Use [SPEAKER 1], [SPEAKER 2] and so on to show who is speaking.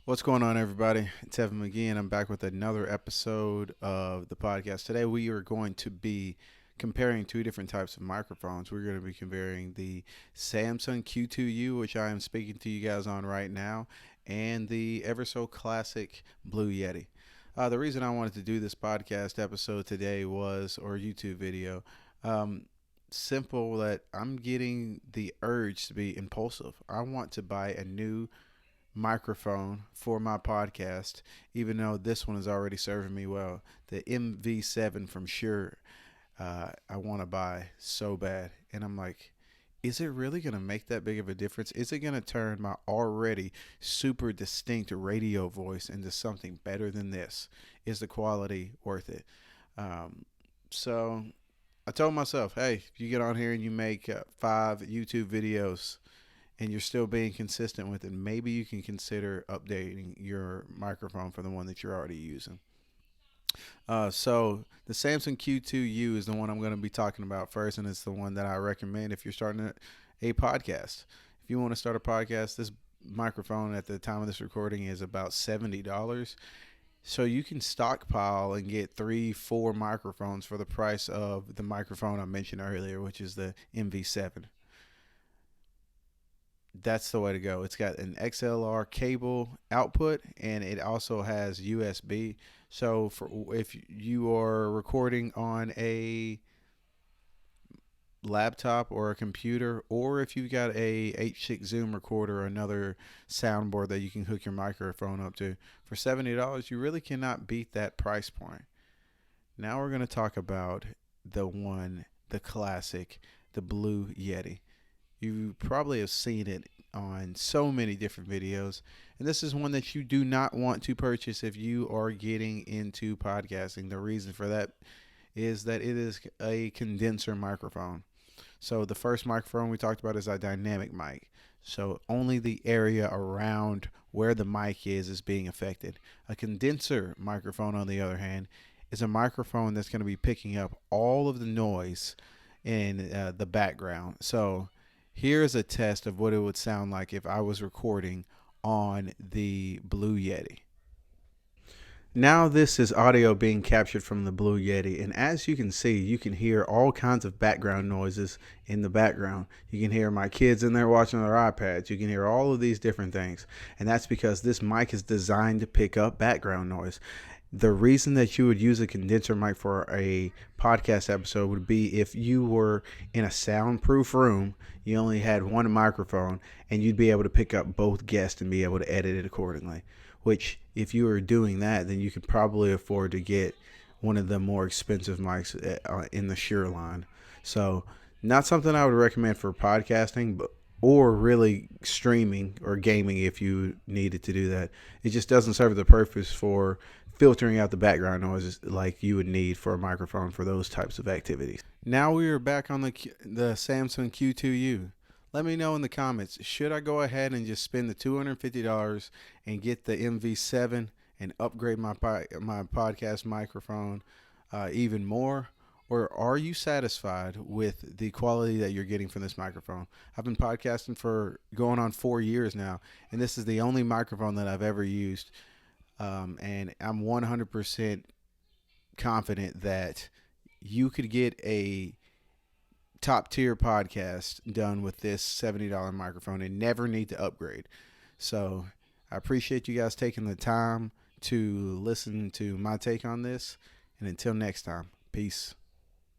[SPEAKER 1] What's going on, everybody? It's Evan McGee, and I'm back with another episode of the podcast. Today, we are going to be comparing two different types of microphones. We're going to be comparing the Samsung Q2U, which I am speaking to you guys on right now, and the ever so classic Blue Yeti. The reason I wanted to do this podcast episode today or YouTube video, um, simple that I'm getting the urge to be impulsive. I want to buy a new microphone for my podcast, even though this one is already serving me well. The MV7 from Shure, I want to buy so bad. And I'm like, is it really going to make that big of a difference? Is it going to turn my already super distinct radio voice into something better than this? Is the quality worth it? So I told myself, hey, if you get on here and you make 5 YouTube videos and you're still being consistent with it, maybe you can consider updating your microphone for the one that you're already using. So the Samsung Q2U is the one I'm going to be talking about first, and it's the one that I recommend if you're starting a podcast. If you want to start a podcast, this microphone at the time of this recording is about $70. So you can stockpile and get 3, 4 microphones for the price of the microphone I mentioned earlier, which is the MV7. That's the way to go. It's got an XLR cable output, and it also has USB. So if you are recording on a laptop or a computer, or if you've got a H6 Zoom recorder or another soundboard that you can hook your microphone up to, for $70, you really cannot beat that price point. Now we're going to talk about the classic, the Blue Yeti. You probably have seen it on so many different videos. And this is one that you do not want to purchase if you are getting into podcasting. The reason for that is that it is a condenser microphone. So the first microphone we talked about is a dynamic mic. So only the area around where the mic is being affected. A condenser microphone, on the other hand, is a microphone that's going to be picking up all of the noise in the background. So here's a test of what it would sound like if I was recording on the Blue Yeti. Now this is audio being captured from the Blue Yeti, and as you can see, you can hear all kinds of background noises in the background. You can hear my kids in there watching their iPads. You can hear all of these different things, and that's because this mic is designed to pick up background noise. The reason that you would use a condenser mic for a podcast episode would be if you were in a soundproof room, you only had one microphone, and you'd be able to pick up both guests and be able to edit it accordingly. Which, if you were doing that, then you could probably afford to get one of the more expensive mics in the Shure line. So, not something I would recommend for podcasting, or really streaming or gaming if you needed to do that. It just doesn't serve the purpose for filtering out the background noises like you would need for a microphone for those types of activities. Now we are back on the Samsung Q2U. Let me know in the comments, should I go ahead and just spend the $250 and get the MV7 and upgrade my podcast microphone even more? Or are you satisfied with the quality that you're getting from this microphone? I've been podcasting for going on 4 years now, and this is the only microphone that I've ever used. And I'm 100% confident that you could get a top tier podcast done with this $70 microphone and never need to upgrade. So I appreciate you guys taking the time to listen to my take on this. And until next time, peace.